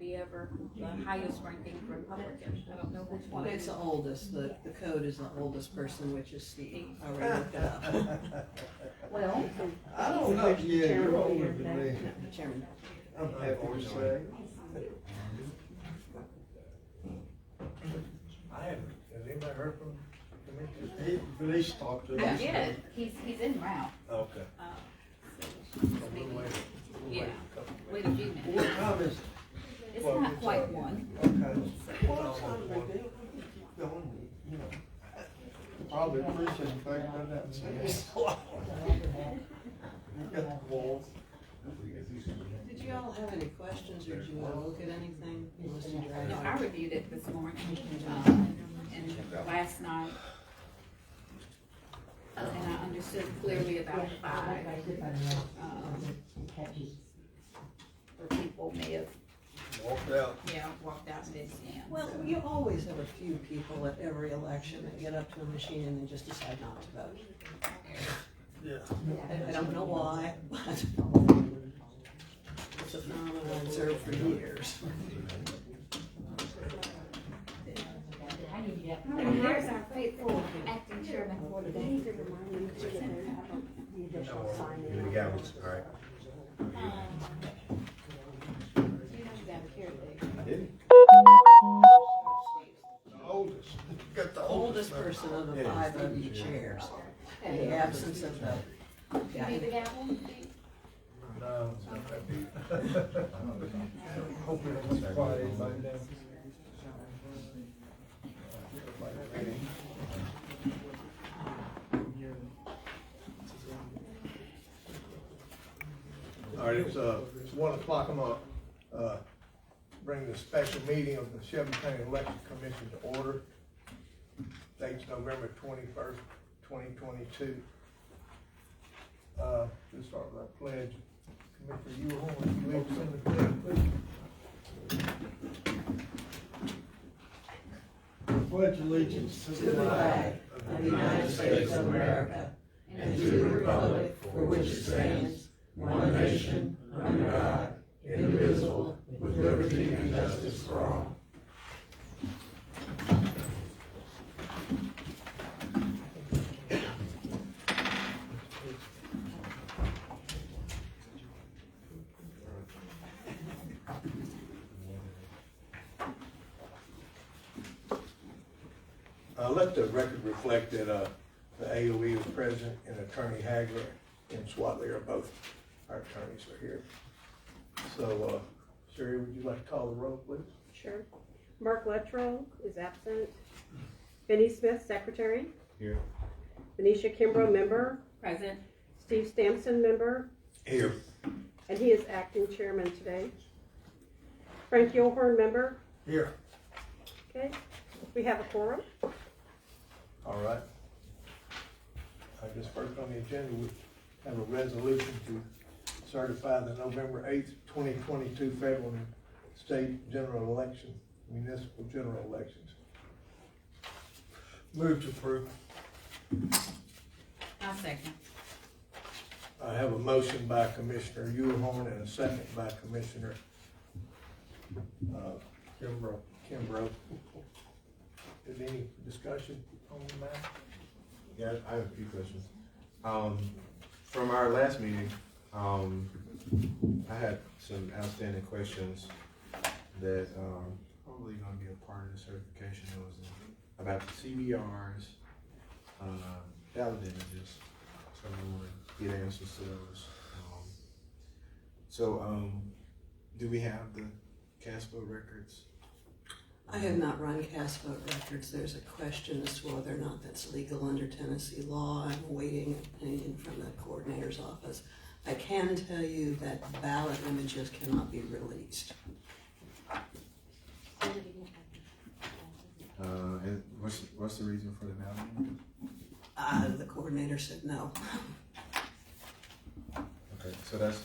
be ever the highest ranking Republican. I don't know which one. It's the oldest, the code is the oldest person, which is Steve. I already looked it up. Well, I don't know, yeah, you're older than me. The chairman. I'm happy to say. I haven't, has anybody heard from Commissioner? He, police talked to I us. did. He's en route. Okay. So, yeah, wait a few What minutes. time is it? It's not quite one. Okay. Well, it's not a big deal. Keep going, you know. Probably appreciate the fact that that's got the walls. Did you all have any questions, or did you want to look at anything? No, I reviewed it this morning, and last night. And I understood clearly about 5. Where people may have, Walked out. walked out and didn't scan. Well, you always have a few people at every election that get up to a machine and then just decide not to vote. Yeah. I don't know why, but it's a phenomenon I've observed for years. And there's our faithful acting chairman for today. You do the galleries, all right. You know you got a caretaker. I didn't. The oldest. Got the Oldest person of the 5 of you chairs, in the absence of the You need the gavel? No. Hoping it's quiet by now. All right, it's 1 o'clock. I'm gonna bring the special meeting of the Shelby County Election Commission to order. Date's November 21st, 2022. We'll start with our pledge. Commissioner Ewell, will you lead us in the pledge, please? Pledge allegiance to the flag of the United States of America and to the republic for which it stands, one nation, under God, indivisible, with liberty and justice for all. Let the record reflect that the AOE is present and Attorney Hagler and Swatley are both, our attorneys are here. So, Sherry, would you like to call the roll, please? Sure. Mark Lettrell is absent. Benny Smith, secretary. Here. Venetia Kimbrough, member. Present. Steve Stampson, member. Here. And he is acting chairman today. Frank Yulhorn, member. Here. Okay. We have a quorum. All right. I guess first on the agenda, we have a resolution to certify the November 8th, 2022 federal and state general election, municipal general elections. Move to approve. I'll second. I have a motion by Commissioner Ewell and a second by Commissioner Kimbrough. Is there any discussion on the matter? Yeah, I have a few questions. From our last meeting, I had some outstanding questions that are probably gonna be a part of the certification. It was about the CBRs, ballot images, so we want to get answers to those. Do we have the cast vote records? I have not run cast vote records. There's a question as to whether or not that's legal under Tennessee law. I'm awaiting an opinion from the coordinator's office. I can tell you that ballot images cannot be released. And what's the reason for the ballot? The coordinator said no. Okay, so that's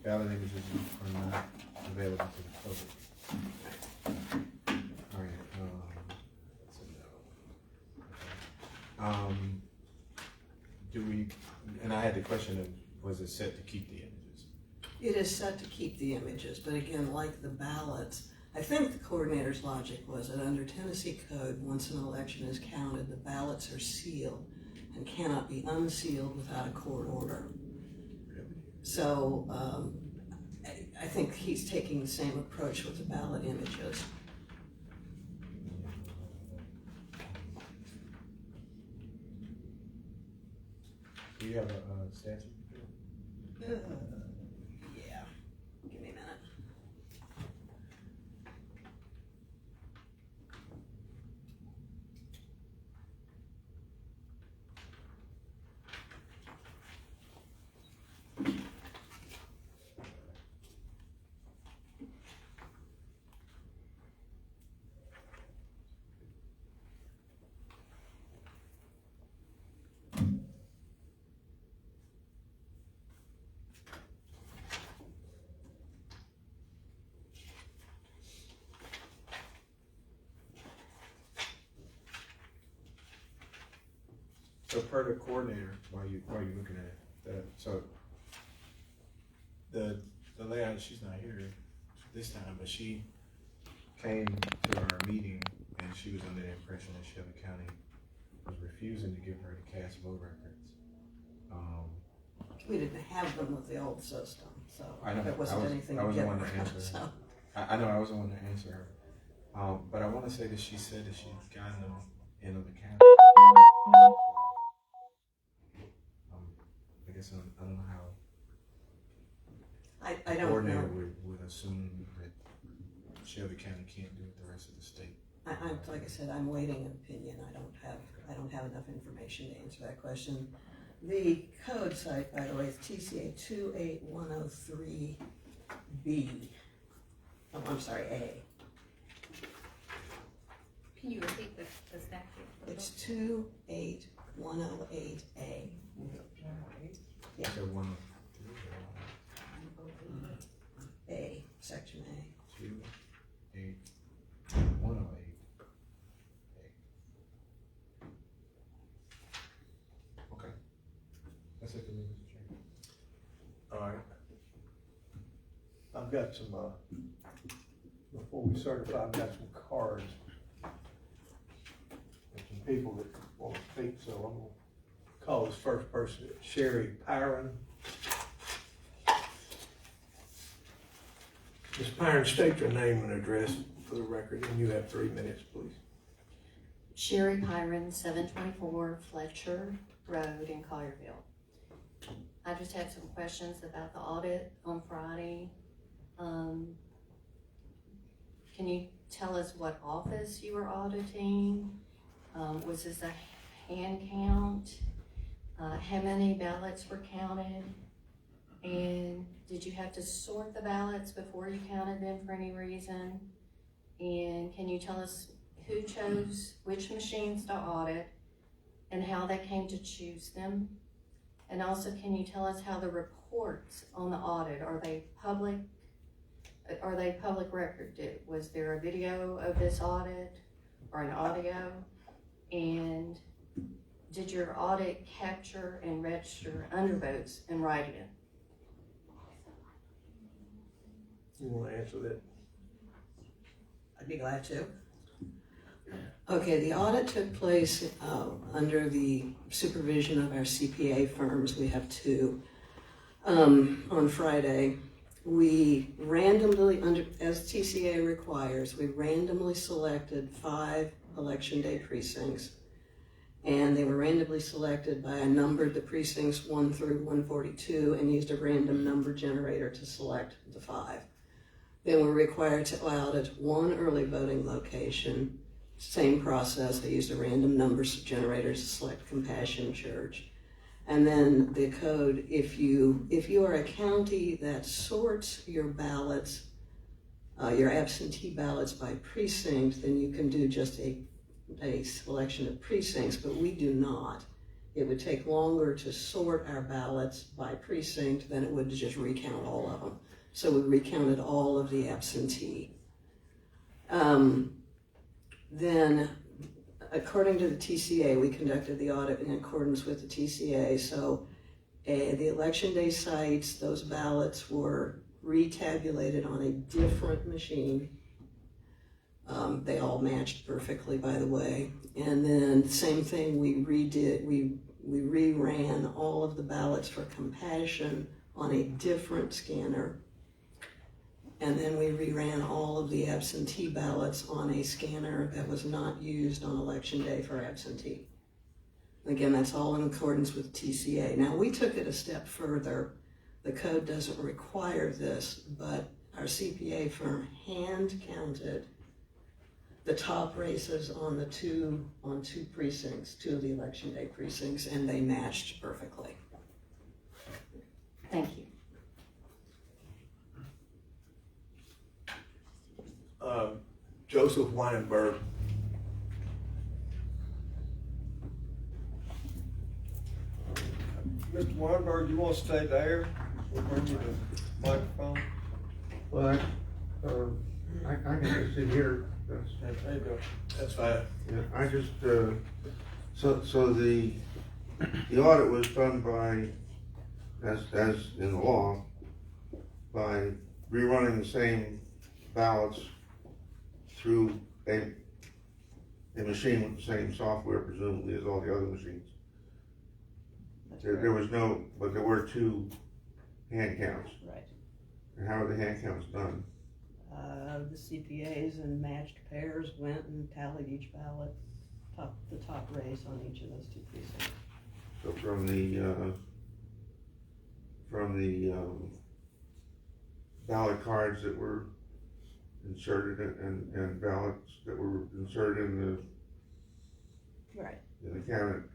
ballot images are not available to the public. All right, that's a no. Okay. Do we? And I had the question of, was it set to keep the images? It is set to keep the images, but again, like the ballots, I think the coordinator's logic was that under Tennessee code, once an election is counted, the ballots are sealed and cannot be unsealed without a court order. So I think he's taking the same approach with the ballot images. Do you have a statute? Yeah. Give me a minute. So per the coordinator, while you looking at that, so the layout, she's not here this time, but she came to our meeting and she was under the impression that Shelby County was refusing to give her the cast vote records. We didn't have them with the old system, so I know, there wasn't anything to I was get the one to rid of, answer. so. I know I was the one to answer her. But I want to say that she said that she'd gotten them in on the county. I guess I don't know how I the don't coordinator know. would assume that Shelby County can't do it the rest of the state. Like I said, I'm waiting an opinion. I don't have enough information to answer that question. The code site, by the way, is TCA 28103B. Oh, I'm sorry, A. Can you repeat the statute? It's 28108A. Yeah. So 103, A, section A. 2, 8, 108. Okay. That's it for me, Mr. Chairman. All right. I've got some, before we certify, I've got some cards. And some people that want to speak, so I'm gonna call this first person, Sherry Pyron. Ms. Pyron, state your name and address for the record, and you have 3 minutes, please. Sherry Pyron, 724 Fletcher Road in Collierville. I just had some questions about the audit on Friday. Can you tell us what office you were auditing? Was this a hand count? How many ballots were counted? And did you have to sort the ballots before you counted them for any reason? And can you tell us who chose which machines to audit and how they came to choose them? And also, can you tell us how the reports on the audit, are they public record? Was there a video of this audit or an audio? And did your audit capture and register undervotes in write-in? You want to answer that? I'd be glad to. Okay, the audit took place under the supervision of our CPA firms. We have 2. On Friday, we randomly, as TCA requires, we randomly selected 5 election day precincts, and they were randomly selected by a numbered the precincts 1 through 142 and used a random number generator to select the 5. Then we're required to audit 1 early voting location. Same process, they used a random number generator to select Compassion Church. And then the code, if you are a county that sorts your ballots, your absentee ballots by precinct, then you can do just a selection of precincts, but we do not. It would take longer to sort our ballots by precinct than it would to just recount all of them. So we recounted all of the absentee. Then, according to the TCA, we conducted the audit in accordance with the TCA. So the election day sites, those ballots were retabulated on a different machine. They all matched perfectly, by the way. And then same thing, we redid, we reran all of the ballots for compassion on a different scanner. And then we reran all of the absentee ballots on a scanner that was not used on election day for absentee. Again, that's all in accordance with TCA. Now, we took it a step further. The code doesn't require this, but our CPA firm hand counted the top races on two precincts, two of the election day precincts, and they matched perfectly. Thank you. Joseph Weinberg. Mr. Weinberg, you want to stay there? We'll bring you the microphone. Well, I can just sit here. There you go. That's fine. Yeah, I just, so the audit was done by, as in the law, by rerunning the same ballots through a machine with the same software presumably as all the other machines. There was no, but there were two hand counts. Right. And how are the hand counts done? The CPAs in matched pairs went and tallied each ballot, the top race on each of those two precincts. So from the ballot cards that were inserted and ballots that were inserted in Right, the count,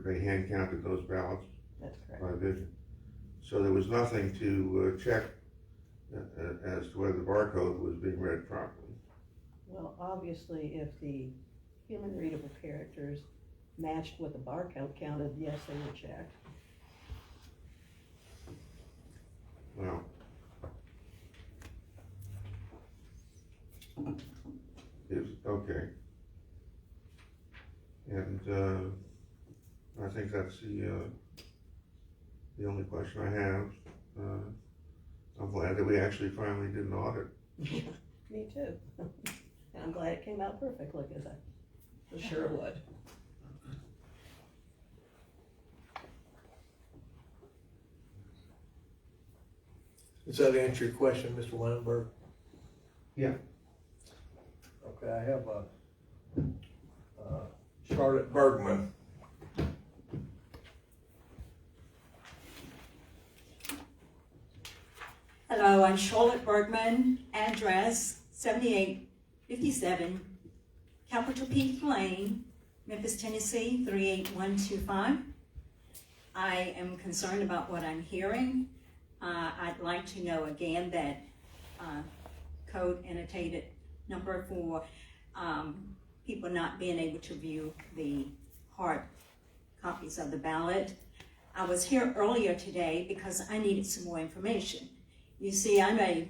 they hand counted those ballots that's correct. by vision. So there was nothing to check as to whether the barcode was being read properly. Well, obviously, if the human readable characters matched what the barcode counted, yes, they were checked. Well, okay. And I think that's the only question I have. I'm glad that we actually finally did an audit. Me too. And I'm glad it came out perfectly, because I was sure it would. Does that answer your question, Mr. Weinberg? Yeah. Okay, I have Charlotte Bergman. Hello, I'm Charlotte Bergman, address 7857 Capitol Peak Lane, Memphis, Tennessee 38125. I am concerned about what I'm hearing. I'd like to know again that code annotated number for people not being able to view the hard copies of the ballot. I was here earlier today because I needed some more information. You see, I'm a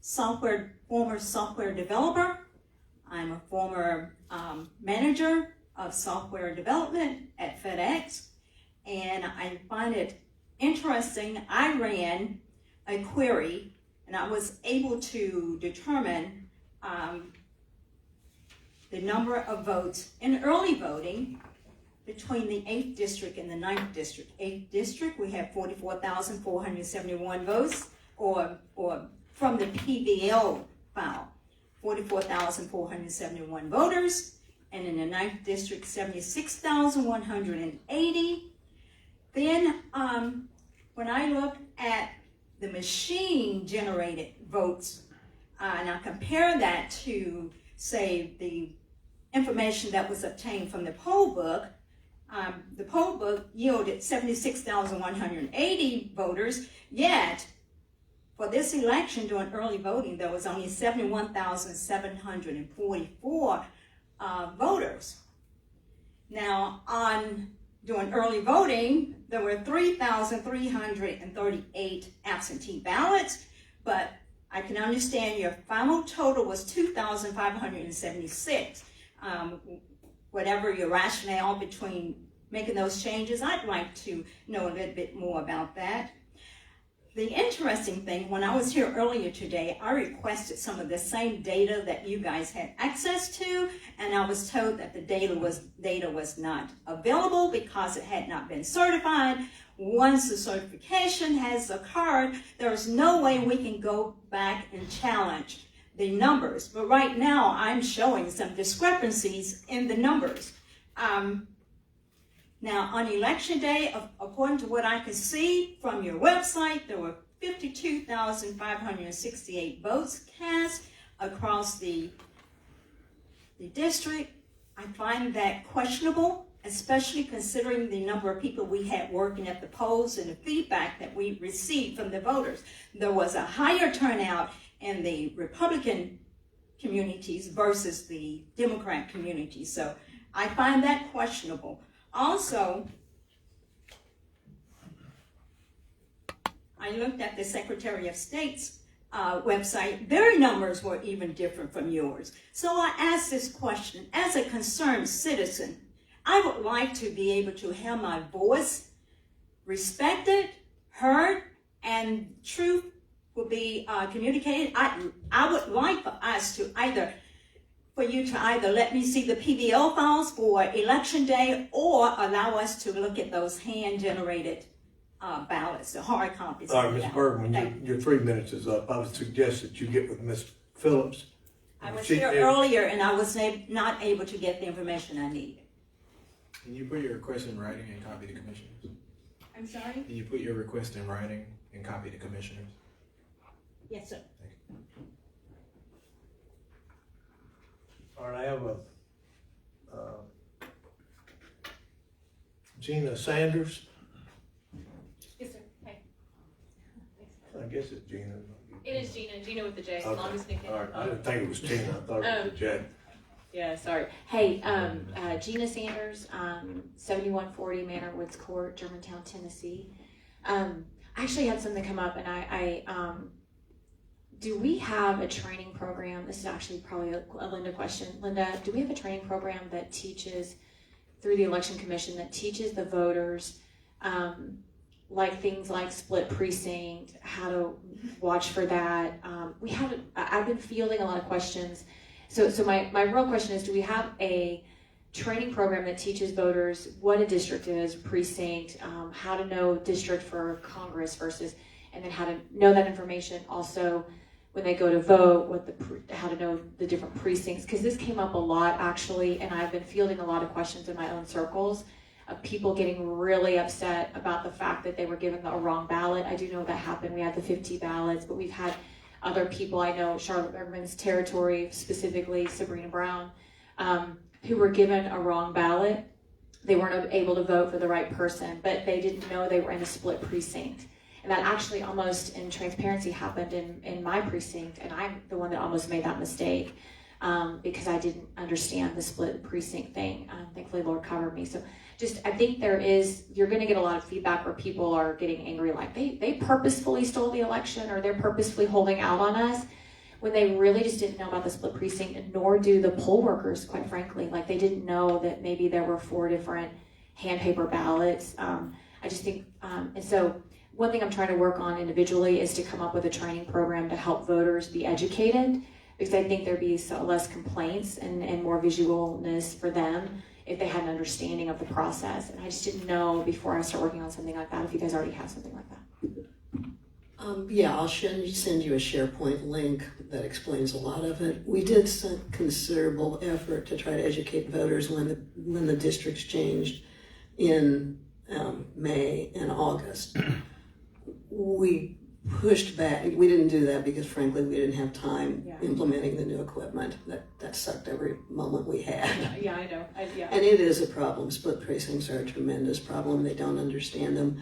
former software developer. I'm a former manager of software development at FedEx, and I find it interesting. I ran a query, and I was able to determine the number of votes in early voting between the 8th district and the 9th district. 8th district, we have 44,471 votes. Or from the PVL file, 44,471 voters, and in the 9th district, 76,180. Then, when I looked at the machine-generated votes, and I compare that to, say, the information that was obtained from the poll book yielded 76,180 voters, yet for this election during early voting, there was only 71,744 voters. Now, during early voting, there were 3,338 absentee ballots, but I can understand your final total was 2,576. Whatever your rationale between making those changes. I'd like to know a little bit more about that. The interesting thing, when I was here earlier today, I requested some of the same data that you guys had access to, and I was told that the data was not available because it had not been certified. Once the certification has occurred, there's no way we can go back and challenge the numbers. But right now, I'm showing some discrepancies in the numbers. Now, on election day, according to what I could see from your website, there were 52,568 votes cast across the district. I find that questionable, especially considering the number of people we had working at the polls and the feedback that we received from the voters. There was a higher turnout in the Republican communities versus the Democrat communities. So I find that questionable. Also, I looked at the Secretary of State's website. Their numbers were even different from yours. So I asked this question. As a concerned citizen, I would like to be able to have my voice respected, heard, and truth will be communicated. I would like for us to for you to either let me see the PBO files for election day or allow us to look at those hand-generated ballots, the hard copies. All right, Ms. Bergman, your 3 minutes is up. I would suggest that you get with Ms. Phillips. I was here earlier and I was not able to get the information I needed. Can you put your request in writing and copy the commissioners? I'm sorry? Can you put your request in writing and copy the commissioners? Yes, sir. All right, I have Gina Sanders. Yes, sir. Hey. I guess it's Gina. It is Gina with the J, Okay. longest nickname. All right, I didn't think it was Gina. I thought it was a J. Yeah, sorry. Hey, Gina Sanders, 7140 Manor Woods Court, Germantown, Tennessee. I actually had something come up, and I do we have a training program? This is actually probably a Linda question. Linda, do we have a training program that teaches, through the Election Commission, that teaches the voters like things like split precinct, how to watch for that? I've been fielding a lot of questions. So my real question is, do we have a training program that teaches voters what a district is, precinct, how to know district for Congress versus, and then how to know that information also when they go to vote, how to know the different precincts, because this came up a lot actually, and I've been fielding a lot of questions in my own circles of people getting really upset about the fact that they were given a wrong ballot. I do know that happened. We had the 50 ballots, but we've had other people, I know Charlotte Bergman's territory, specifically Sabrina Brown, who were given a wrong ballot. They weren't able to vote for the right person, but they didn't know they were in a split precinct. And that actually almost, in transparency, happened in my precinct, and I'm the one that almost made that mistake because I didn't understand the split precinct thing. Thankfully, Lord covered me. So I think you're gonna get a lot of feedback where people are getting angry, like they purposefully stole the election or they're purposefully holding out on us, when they really just didn't know about the split precinct, nor do the poll workers, quite frankly. Like they didn't know that maybe there were 4 different hand paper ballots. I just think, and so one thing I'm trying to work on individually is to come up with a training program to help voters be educated, because I think there'd be less complaints and more visualness for them if they had an understanding of the process. And I just didn't know before I start working on something like that if you guys already have something like that. Yeah, I'll send you a SharePoint link that explains a lot of it. We did some considerable effort to try to educate voters when the districts changed in May and August. We pushed back. We didn't do that because, frankly, we didn't have time implementing the new equipment. That sucked every moment we had. Yeah, I know. And it is a problem. Split precincts are a tremendous problem. They don't understand them.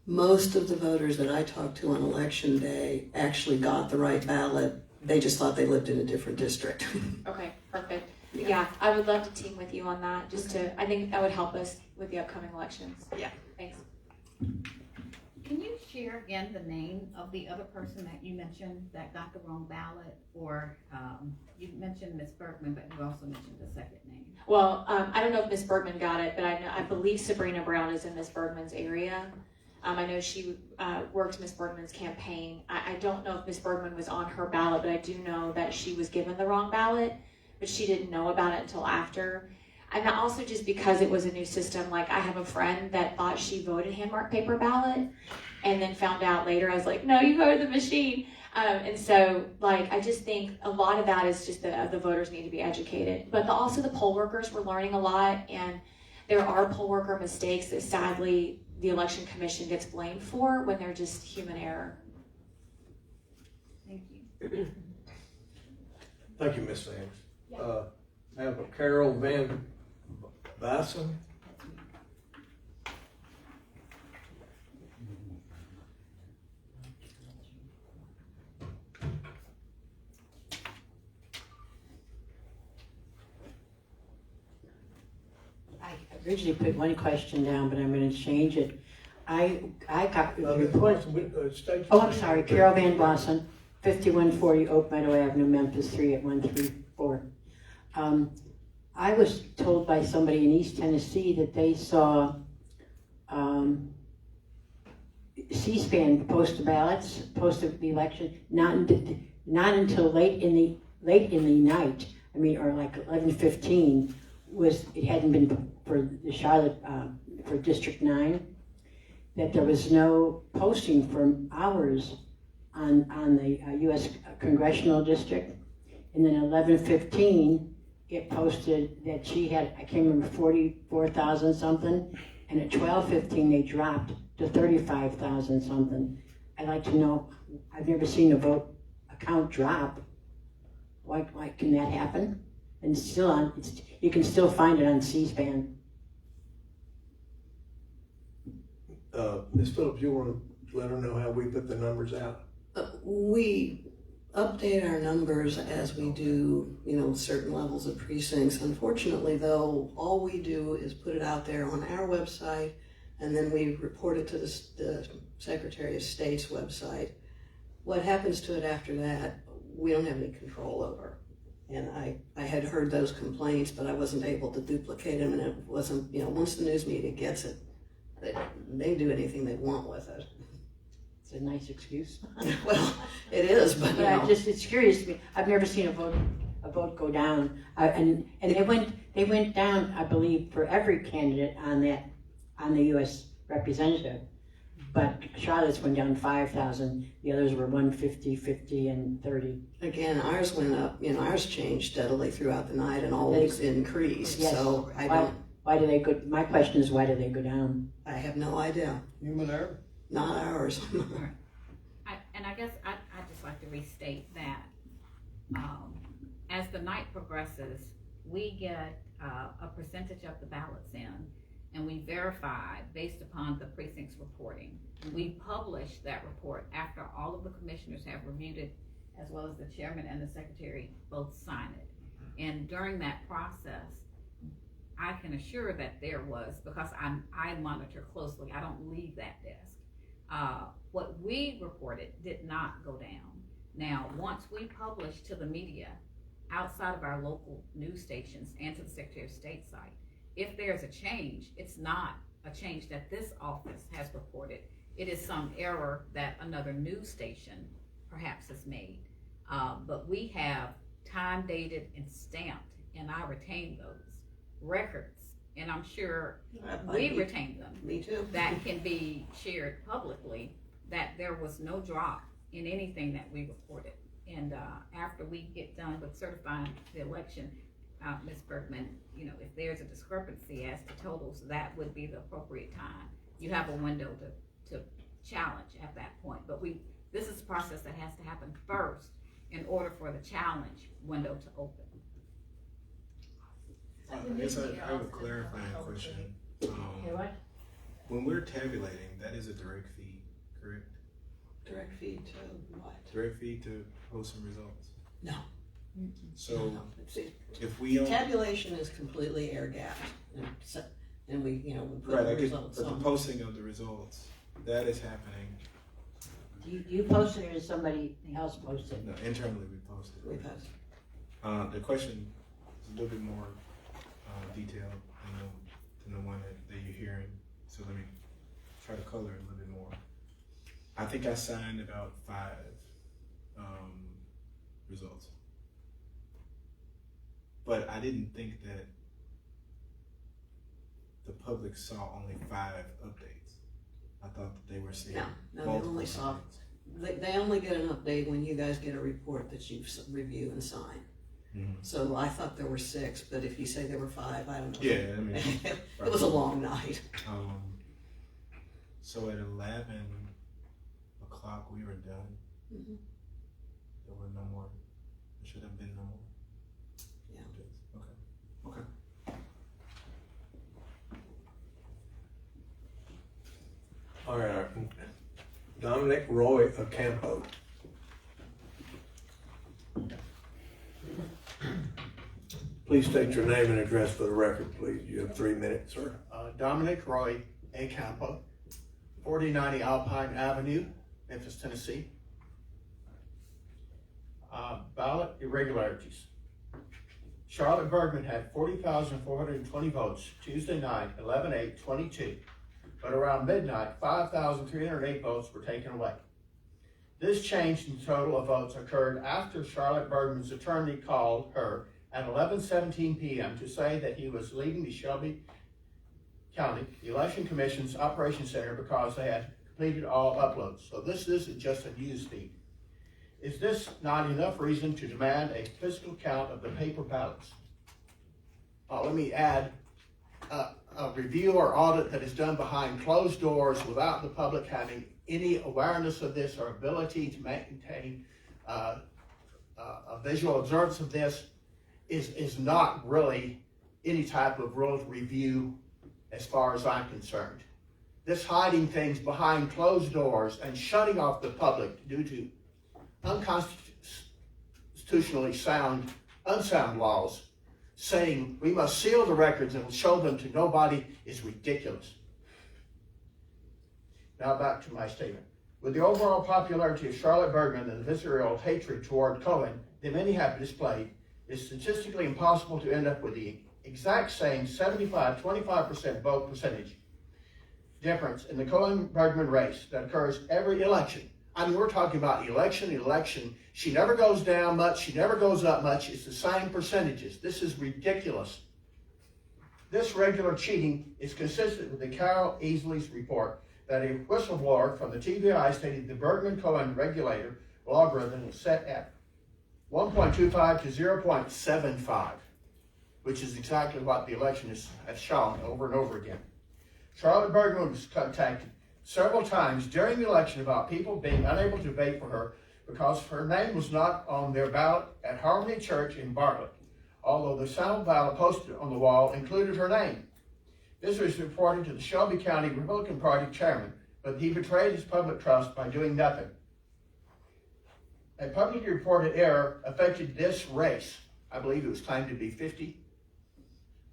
Most of the voters that I talked to on election day actually got the right ballot. They just thought they lived in a different district. Okay, perfect. Yeah, I would love to team with you on that. I think that would help us with the upcoming elections. Yeah. Thanks. can you share again the name of the other person that you mentioned that got the wrong ballot? Or, you mentioned Ms. Bergman, but you also mentioned the second name. Well, I don't know if Miss Bergman got it, but I believe Sabrina Brown is in Miss Bergman's area. I know she worked Miss Bergman's campaign. I don't know if Miss Bergman was on her ballot, but I do know that she was given the wrong ballot, but she didn't know about it until after. And also just because it was a new system, like I have a friend that thought she voted hand-marked paper ballot and then found out later, I was like, no, you voted the machine. And so, like, I just think a lot of that is just the voters need to be educated. But also the poll workers were learning a lot, and there are poll worker mistakes that sadly the Election Commission gets blamed for when they're just human error. Thank you. Thank you, Ms. Sanders. I have a Carol Van Bassen. I originally put one question down, but I'm gonna change it. I got the report. Oh, I'm sorry, Carol Van Bossen, 5140 Oak Meadow Avenue, Memphis 38134. I was told by somebody in East Tennessee that they saw C-SPAN post the ballots, post the election, not until late in the night. I mean, or like 11:15. It hadn't been for the Charlotte for District 9. That there was no posting for hours on the U.S. Congressional District, and then 11:15 it posted that she had, I can't remember, 44,000 something, and at 12:15 they dropped to 35,000 something. I'd like to know, I've never seen a vote account drop. Why can that happen? And still you can still find it on C-SPAN. Ms. Phillips, you want to let her know how we put the numbers out? We update our numbers as we do, certain levels of precincts. Unfortunately, though, all we do is put it out there on our website, and then we report it to the Secretary of State's website. What happens to it after that, we don't have any control over. And I had heard those complaints, but I wasn't able to duplicate them, and it wasn't, once the news media gets it, they do anything they want with it. It's a nice excuse. Well, it is, but it's curious to me. I've never seen a vote go down, and they went down, I believe, for every candidate on the U.S. representative. But Charlotte's went down 5,000. The others were 150, 50, and 30. Again, ours went up. Ours changed steadily throughout the night and always increased. Yes. So Why do they go? My question is, why do they go down? I have no idea. Human error? Not ours. I guess I'd just like to restate that as the night progresses, we get a percentage of the ballots in, and we verify based upon the precinct's reporting. We publish that report after all of the commissioners have reviewed it, as well as the chairman and the secretary both sign it. And during that process, I can assure that there was, because I monitor closely, I don't leave that desk. What we reported did not go down. Now, once we publish to the media outside of our local news stations and to the Secretary of State site, if there's a change, it's not a change that this office has reported. It is some error that another news station perhaps has made. But we have time dated and stamped, and I retain those records, and I'm sure we retain them. Me too. That can be shared publicly, that there was no drop in anything that we reported. And after we get done with certifying the election, Ms. Bergman, if there's a discrepancy as to totals, that would be the appropriate time. You have a window to challenge at that point. But this is a process that has to happen first in order for the challenge window to open. I guess I have a clarifying question. What? When we're tabulating, that is a direct feed, correct? Direct feed to what? Direct feed to post some results. No. So No. See, if we don't, tabulation is completely air gapped, and we we put right, the I get, results but the on. posting of the results that is happening. Do you post it or does somebody else post it? No, internally we posted. We post. The question is a little bit more detailed than the one that you're hearing. So let me try to color it a little bit more. I think I signed about 5 results. But I didn't think that the public saw only 5 updates. I thought that they were seeing No, they multiple only saw, updates. they only get an update when you guys get a report that you review and sign. Mhm. So I thought there were 6, but if you say there were 5, I don't know. Yeah, I mean, It was a long night. So at 11 o'clock we were done. Mhm. There were no more. There should have been no more. Yeah. Okay. Okay. All right, Dominic Roy Ocampo. Please state your name and address for the record, please. You have 3 minutes, sir. Dominic Roy A. Campo, 4090 Alpine Avenue, Memphis, Tennessee. Ballot irregularities. Charlotte Bergman had 40,420 votes Tuesday night, 11/8/22, but around midnight, 5,308 votes were taken away. This change in total of votes occurred after Charlotte Bergman's attorney called her at 11:17 p.m. to say that he was leaving the Shelby County Election Commission's Operations Center because they had completed all uploads. So this isn't just a news feed. Is this not enough reason to demand a physical count of the paper ballots? Let me add, a review or audit that is done behind closed doors without the public having any awareness of this or ability to maintain a visual observance of this is not really any type of ruled review as far as I'm concerned. This hiding things behind closed doors and shutting off the public due to unconstitutionally unsound laws saying we must seal the records and show them to nobody is ridiculous. Now back to my statement. With the overall popularity of Charlotte Bergman and the visceral hatred toward Cohen that many have displayed, it's statistically impossible to end up with the exact same 75-25% vote percentage difference in the Cohen-Bergman race that occurs every election. I mean, we're talking about election. She never goes down much. She never goes up much. It's the same percentages. This is ridiculous. This regular cheating is consistent with the Carol Easley's report that a whistleblower from the TBI stated the Bergman-Cohen regulator logarithm was set at 1.25 to 0.75, which is exactly what the election has shown over and over again. Charlotte Bergman was contacted several times during the election about people being unable to vote for her because her name was not on their ballot at Harmony Church in Bartlett, although the sample ballot posted on the wall included her name. This was reported to the Shelby County Republican Party chairman, but he betrayed his public trust by doing nothing. A publicly reported error affected this race. I believe it was claimed to be 50.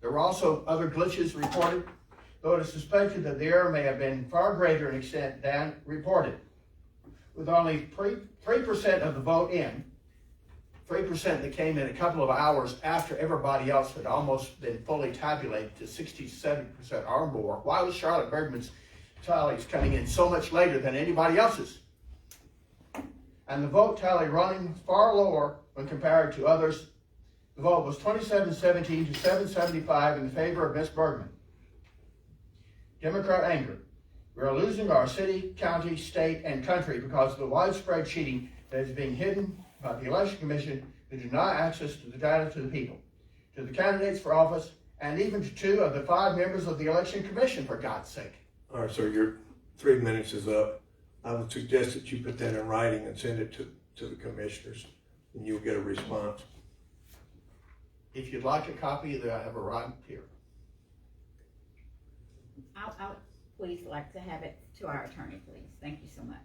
There were also other glitches reported, though it is suspected that the error may have been far greater in extent than reported. With only 3% of the vote in, 3% that came in a couple of hours after everybody else had almost been fully tabulated to 67% or more, why was Charlotte Bergman's tallies coming in so much later than anybody else's? And the vote tally running far lower when compared to others. The vote was 27-17 to 775 in favor of Ms. Bergman. Democrat anger. We are losing our city, county, state, and country because of the widespread cheating that is being hidden by the Election Commission to deny access to the data to the people, to the candidates for office, and even to 2 of the 5 members of the Election Commission, for God's sake. All right, sir, your 3 minutes is up. I would suggest that you put that in writing and send it to the commissioners, and you'll get a response. If you'd like a copy, then I have a right here. I'll please like to have it to our attorney, please. Thank you so much.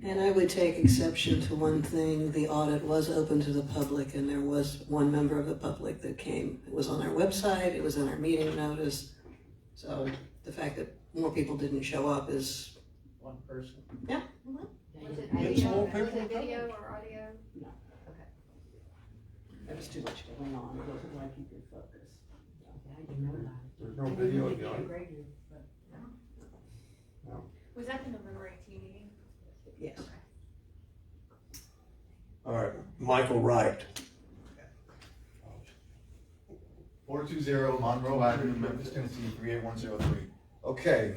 And I would take exception to one thing. The audit was open to the public, and there was one member of the public that came. It was on our website, it was in our meeting notice. So the fact that more people didn't show up is One person. Was it Get video, more was people it video or audio? there was too much going on. It wasn't like you could focus. There's no video of the audience. Was that the November 18 meeting? Yes. All right, Michael Wright. 420 Monroe Avenue, Memphis, Tennessee, 38103. Okay.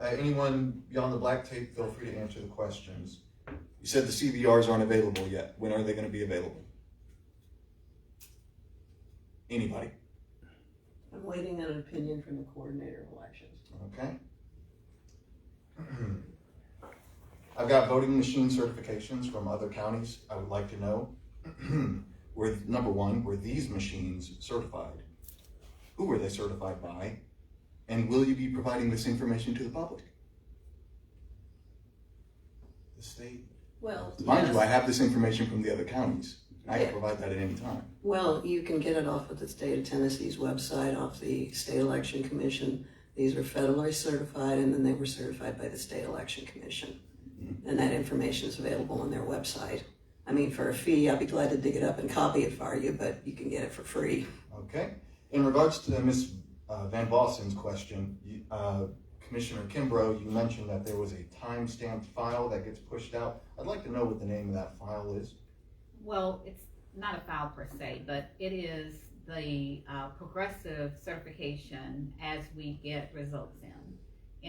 Anyone beyond the black tape, feel free to answer the questions. You said the CVRs aren't available yet. When are they going to be available? Anybody? I'm waiting on an opinion from the coordinator of elections. Okay. I've got voting machine certifications from other counties. I would like to know, number one, were these machines certified? Who were they certified by? And will you be providing this information to the public? The state. Well, Mind yes. you, I have this information from the other counties. I Yeah. can provide that at any time. Well, you can get it off of the state of Tennessee's website, off the State Election Commission. These are federally certified, and then they were certified by the State Election Commission. And that information is available on their website. I mean, for a fee, I'd be glad to dig it up and copy it for you, but you can get it for free. Okay. In regards to Ms. Van Vossen's question, Commissioner Kimbrough, you mentioned that there was a time-stamped file that gets pushed out. I'd like to know what the name of that file is. Well, it's not a file per se, but it is the progressive certification as we get results in.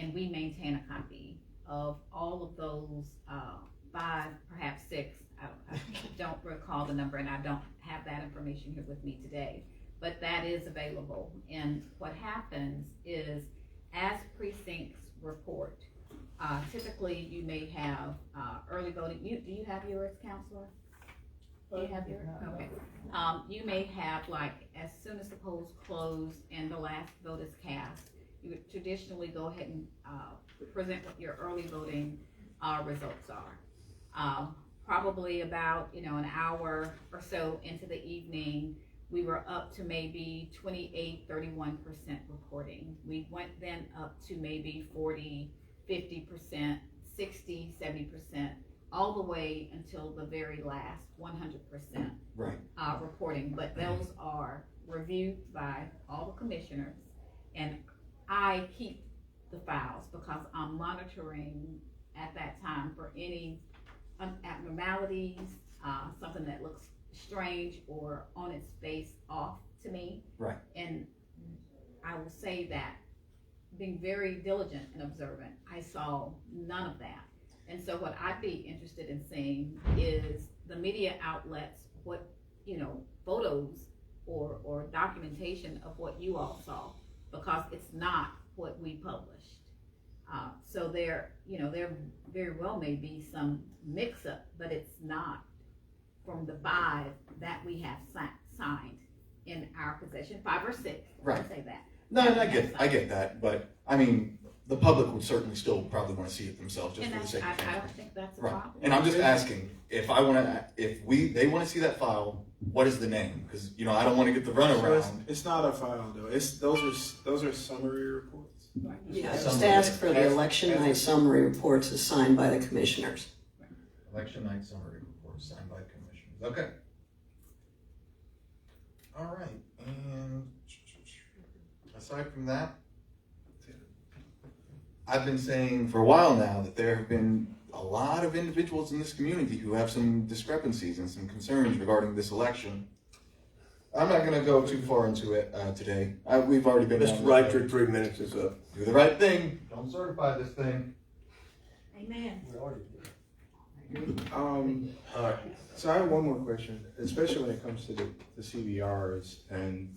And we maintain a copy of all of those 5, perhaps 6, I don't recall the number, and I don't have that information here with me today, but that is available. And what happens is, as precincts report, typically you may have early voting. Do you have yours, Counselor? Do you have yours? Okay. You may have, like, as soon as the polls close and the last vote is cast, you would traditionally go ahead and present what your early voting results are. Probably about, an hour or so into the evening, we were up to maybe 28-31% reporting. We went then up to maybe 40-50%, 60-70%, all the way until the very last 100% Right. reporting. But those are reviewed by all the commissioners, and I keep the files because I'm monitoring at that time for any abnormalities, something that looks strange or on its face off to me. Right. And I will say that being very diligent and observant, I saw none of that. And so what I'd be interested in seeing is the media outlets, what, photos or documentation of what you all saw, because it's not what we published. So there very well may be some mix-up, but it's not from the 5 that we have signed in our possession, 5 or 6. Right. I'll say that. No, I get that, but I mean, the public would certainly still probably want to see it themselves just And for the sake of I don't transparency. think that's a Right. problem. And I'm just asking, if they want to see that file, what is the name? Because, I don't want to get the So runaround. it's not a file though. Those are summary reports. Yeah, just ask for the election night summary reports as signed by the commissioners. Election night summary report signed by commissioners. Okay. All right, and aside from that, I've been saying for a while now that there have been a lot of individuals in this community who have some discrepancies and some concerns regarding this election. I'm not going to go too far into it today. We've already been. Mr. Wright, your 3 minutes is up. Do the right thing. Don't certify this thing. Amen. All right. So I have one more question, especially when it comes to the CVRs, and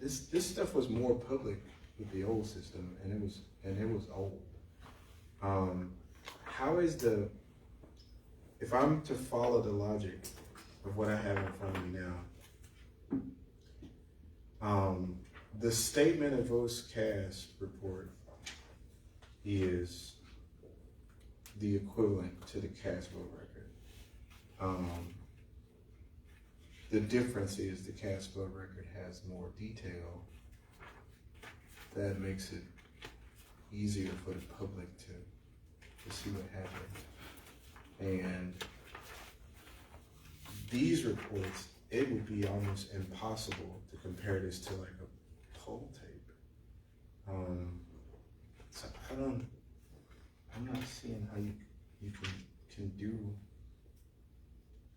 this stuff was more public with the old system, and it was old. How is if I'm to follow the logic of what I have in front of me now, the statement of votes cast report is the equivalent to the cast vote record. The difference is the cast vote record has more detail that makes it easier for the public to see what happened. And these reports, it would be almost impossible to compare this to like a poll tape. So I'm not seeing how you can do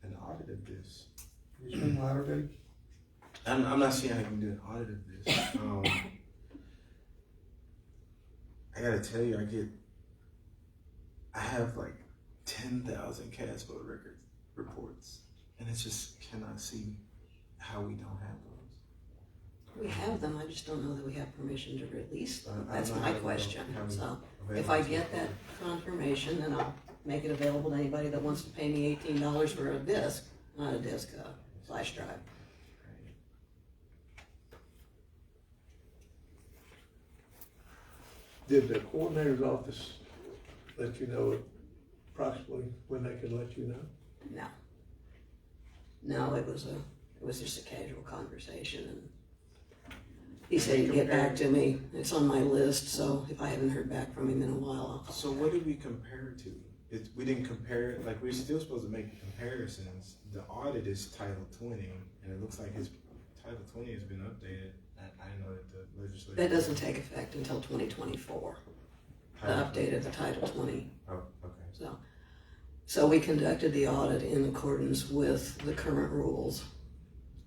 an audit of this. You speak louder, Dave? I'm not seeing how you can do an audit of this. I gotta tell you, I have like 10,000 cast vote record reports, and I just cannot see how we don't have those. We have them, I just don't know that we have permission to release them. I That's don't my know question. how we So available if I to get that confirmation, then I'll make it available to anybody that wants to pay me $18 for a disc, not a disc, flash drive. Did the coordinator's office let you know approximately when they could let you know? No, it was just a casual conversation, and he said he'd get back to me. It's on my list, so if I haven't heard back from him in a while, I'll call. So what did we compare it to? We didn't compare it, like we're still supposed to make comparisons. The audit is Title 20, and it looks like his Title 20 has been updated. I know that the legislature. That doesn't take effect until 2024. The update of the Title 20. Oh, okay. So we conducted the audit in accordance with the current rules.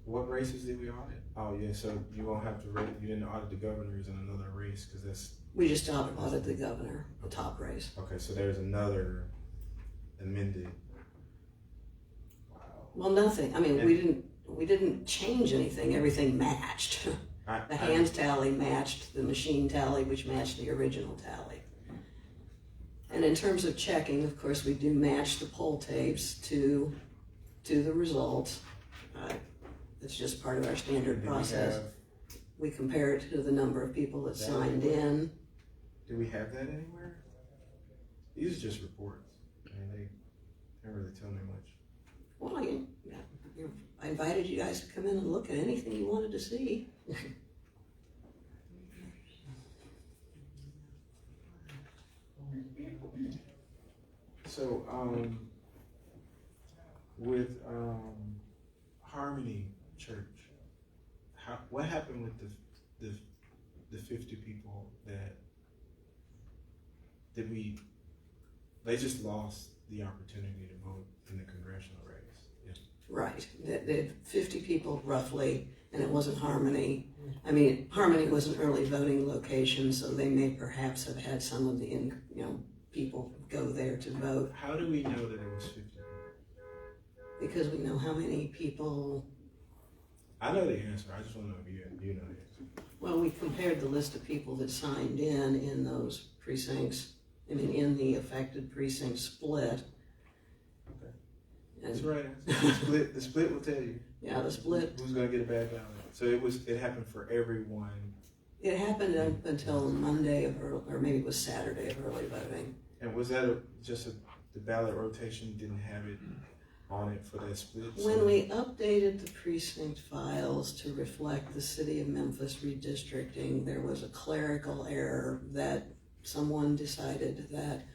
What races did we audit? Oh yeah, so you won't have to you didn't audit the governors in another race because that's. We just audited the governor, the top race. Okay, so there's another amended. Wow. Well, nothing. I mean, we didn't change anything. Everything matched. The hand tally matched the machine tally, which matched the original tally. And in terms of checking, of course, we do match the poll tapes to the results. It's just part of our standard process. We compare it to the number of people that signed in. Do we have that anywhere? These are just reports. I mean, they don't really tell me much. Well, I invited you guys to come in and look at anything you wanted to see. So, with Harmony Church, what happened with the 50 people that they just lost the opportunity to vote in the congressional race? Yeah. Right, the 50 people roughly, and it wasn't Harmony. I mean, Harmony was an early voting location, so they may perhaps have had some of the people go there to vote. How do we know that it was 50? Because we know how many people. I know the answer. I just want to know if you know the answer. Well, we compared the list of people that signed in those precincts. I mean, in the affected precinct split. Okay. That's right. The split will tell you. Yeah, the split. Who's going to get a bad ballot? So it happened for everyone. It happened up until Monday or maybe it was Saturday of early voting. And was that the ballot rotation didn't have it on it for that split? When we updated the precinct files to reflect the city of Memphis redistricting, there was a clerical error that someone decided that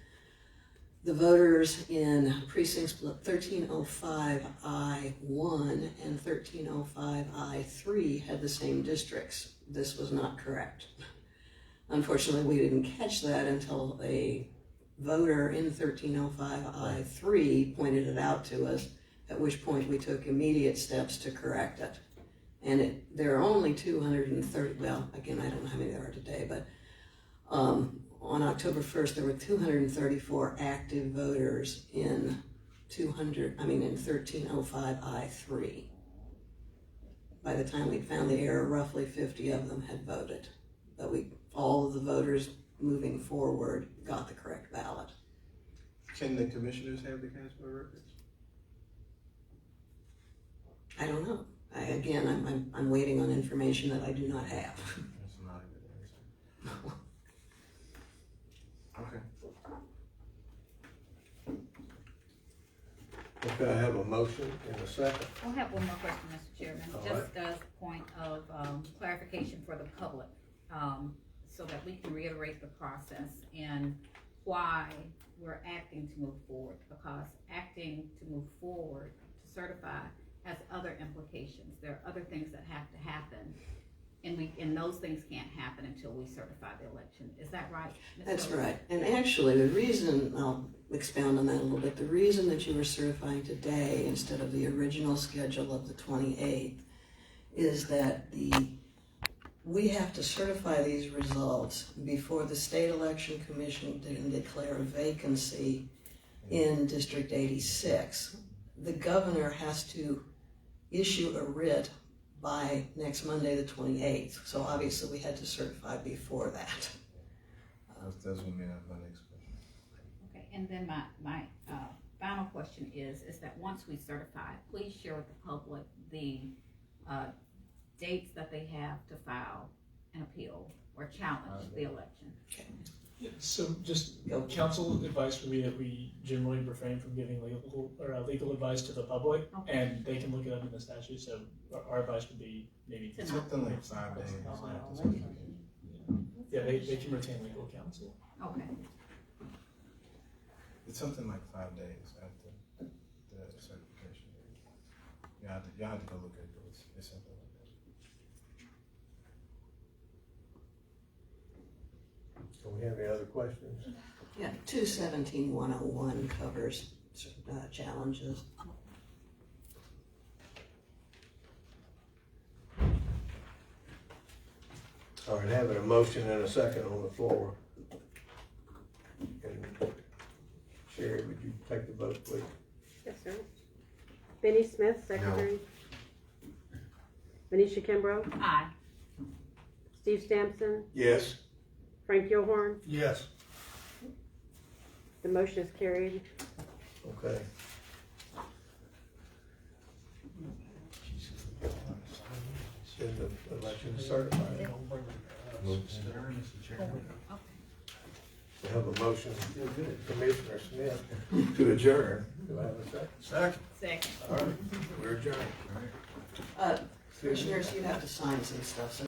the voters in precinct split 1305I1 and 1305I3 had the same districts. This was not correct. Unfortunately, we didn't catch that until a voter in 1305I3 pointed it out to us, at which point we took immediate steps to correct it. And there are only 230, well, again, I don't know how many there are today, but on October 1st, there were 234 active voters in 1305I3. By the time we found the error, roughly 50 of them had voted. But all of the voters moving forward got the correct ballot. Can the commissioners have the cast vote records? I don't know. I'm waiting on information that I do not have. That's not a good answer. Okay. Okay, I have a motion and a second. I'll have one more question, Mr. Chairman, All just as a point of clarification for the public. so that we can reiterate the process and why we're acting to move forward, because acting to move forward to certify has other implications. There are other things that have to happen, and those things can't happen until we certify the election. Is that right, Ms. That's Shelby? right. And actually, the reason, I'll expound on that a little bit, the reason that you were certifying today instead of the original schedule of the 28th is that we have to certify these results before the State Election Commission can declare a vacancy in District 86. The governor has to issue a writ by next Monday, the 28th. So obviously we had to certify before that. Those would be my next question. Okay, and then my final question is that once we certify, please share with the public the dates that they have to file an appeal or challenge the election. Yeah, so just counsel advice for me that we generally refrain from giving legal advice to the public, Okay. and they can look it up in the statute. So our advice would be maybe Something like 5 days after Oh, certification. yeah, they can retain legal counsel. Okay. It's something like 5 days after the certification. You have to go look at it. It's something like that. Do we have any other questions? Yeah, 217-101 covers challenges. All right, having a motion and a second on the floor. And Sherry, would you take the vote, please? Yes, sir. Benny Smith, Secretary. Venetia Kimbrough. Aye. Steve Stampson. Yes. Frank Gilhorn. Yes. The motion is carried. Okay. Then the election is certified. We have a motion, Commissioner Smith, to adjourn. Do I have a second? Second. All right, we're adjourned. Commissioners, you have to sign some stuff, so